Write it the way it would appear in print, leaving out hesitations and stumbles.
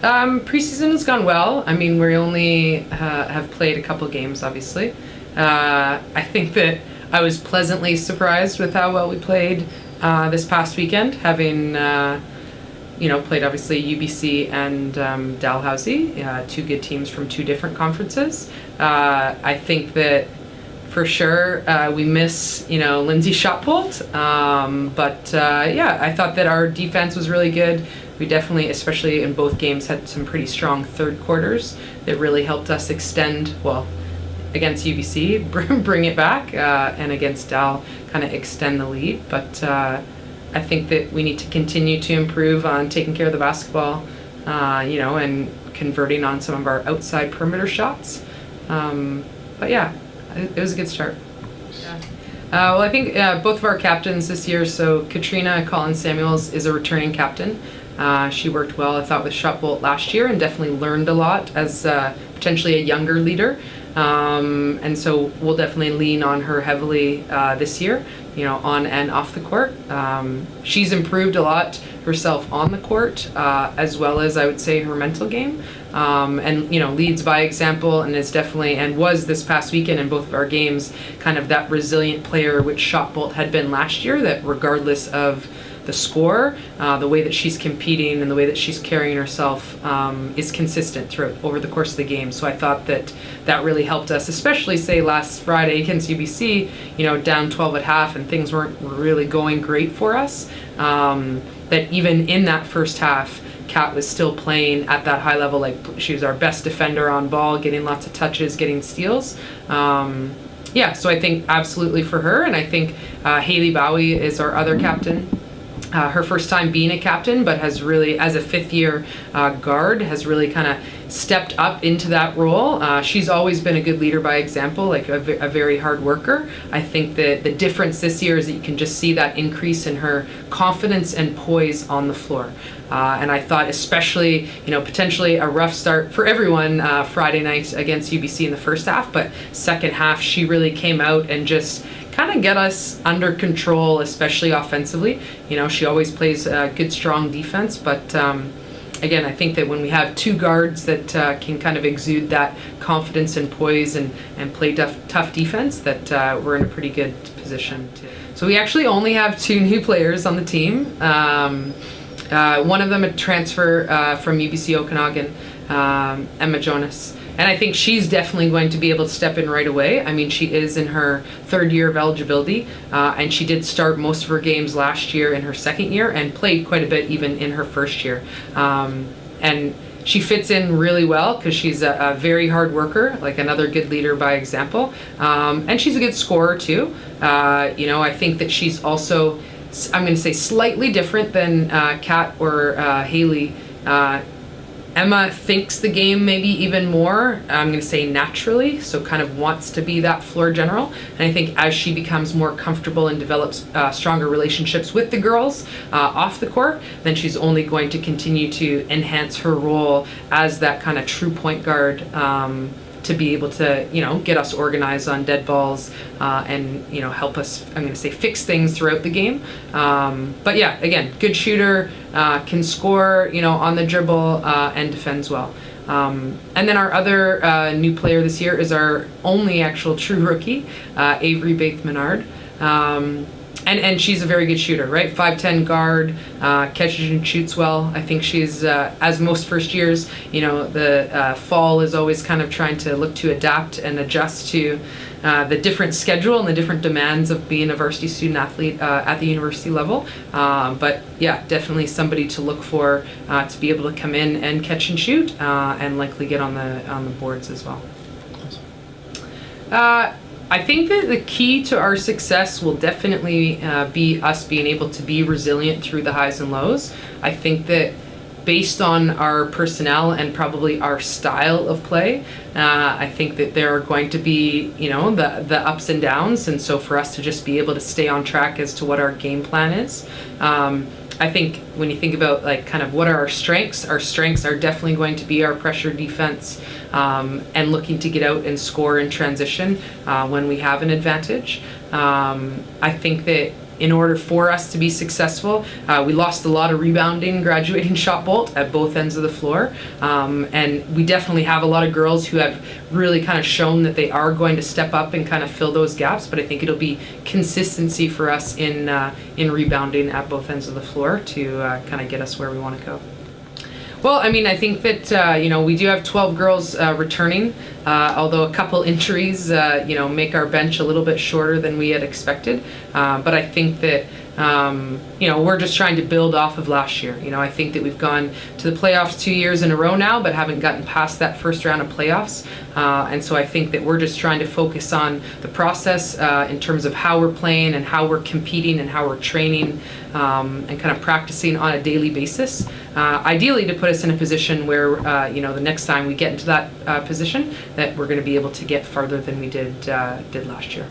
Preseason has gone well. I mean, we only have played a couple games, obviously. I think that I was pleasantly surprised with how well we played this past weekend, having played obviously UBC and Dalhousie, two good teams from two different conferences. I think that for sure we miss Lindsay Shotbolt, but I thought that our defense was really good. We definitely, especially in both games, had some pretty strong third quarters that really helped us extend, well, against UBC, bring it back, and against Dal, kind of extend the lead. But I think that we need to continue to improve on taking care of the basketball, and converting on some of our outside perimeter shots. But yeah, it was a good start. Yeah. Well, I think both of our captains this year, so Katrina Collins-Samuels is a returning captain. She worked well, I thought, with Shotbolt last year and definitely learned a lot as potentially a younger leader. And so we'll definitely lean on her heavily this year, on and off the court. She's improved a lot herself on the court, as well as, I would say, her mental game. And leads by example, and is definitely, and was this past weekend in both of our games, kind of that resilient player which Shotbolt had been last year, that regardless of the score, the way that she's competing and the way that she's carrying herself is consistent throughout over the course of the game. So I thought that really helped us, especially say last Friday against UBC, down 12 at half and things weren't really going great for us. That even in that first half, Kat was still playing at that high level. Like, she was our best defender on ball, getting lots of touches, getting steals. So I think absolutely for her, and I think Haley Bowie is our other captain. Her first time being a captain, but has really, as a fifth-year guard, has really kind of stepped up into that role. She's always been a good leader by example, like a very hard worker. I think that the difference this year is that you can just see that increase in her confidence and poise on the floor. And I thought especially, potentially a rough start for everyone Friday night against UBC in the first half, but second half she really came out and just kind of get us under control, especially offensively. She always plays good, strong defense, but again, I think that when we have two guards that can kind of exude that confidence and poise and play tough defense, that we're in a pretty good position. So we actually only have two new players on the team. One of them a transfer from UBC Okanagan, Emma Jonas. And I think she's definitely going to be able to step in right away. I mean, she is in her third year of eligibility, and she did start most of her games last year in her second year and played quite a bit even in her first year. And she fits in really well because she's a very hard worker, like another good leader by example. And she's a good scorer too. I think that she's also, I'm going to say, slightly different than Kat or Haley. Emma thinks the game maybe even more, I'm going to say naturally, so kind of wants to be that floor general. And I think as she becomes more comfortable and develops stronger relationships with the girls off the court, then she's only going to continue to enhance her role as that kind of true point guard, to be able to, get us organized on dead balls and, help us, I'm going to say, fix things throughout the game. But yeah, again, good shooter, can score, on the dribble and defends well. And then our other new player this year is our only actual true rookie, Avery Baith-Menard. And she's a very good shooter, right? 5'10" guard, catches and shoots well. I think she's, as most first years, the fall is always kind of trying to look to adapt and adjust to the different schedule and the different demands of being a varsity student athlete at the university level. But yeah, definitely somebody to look for to be able to come in and catch and shoot and likely get on the boards as well. I think that the key to our success will definitely be us being able to be resilient through the highs and lows. I think that based on our personnel and probably our style of play, I think that there are going to be, the ups and downs. And so for us to just be able to stay on track as to what our game plan is, I think when you think about like kind of what are our strengths are definitely going to be our pressure defense, and looking to get out and score in transition when we have an advantage. I think that in order for us to be successful. We lost a lot of rebounding, graduating shot bolt at both ends of the floor, and we definitely have a lot of girls who have really kind of shown that they are going to step up and kind of fill those gaps. But I think it'll be consistency for us in rebounding at both ends of the floor to kind of get us where we want to go. Well, I mean, I think that, we do have 12 girls returning, although a couple injuries, make our bench a little bit shorter than we had expected. But I think that, we're just trying to build off of last year. I think that we've gone to the playoffs 2 years in a row now, but haven't gotten past that first round of playoffs. And so I think that we're just trying to focus on the process in terms of how we're playing and how we're competing and how we're training and kind of practicing on a daily basis. Ideally to put us in a position where, the next time we get into that position, that we're going to be able to get farther than we did last year.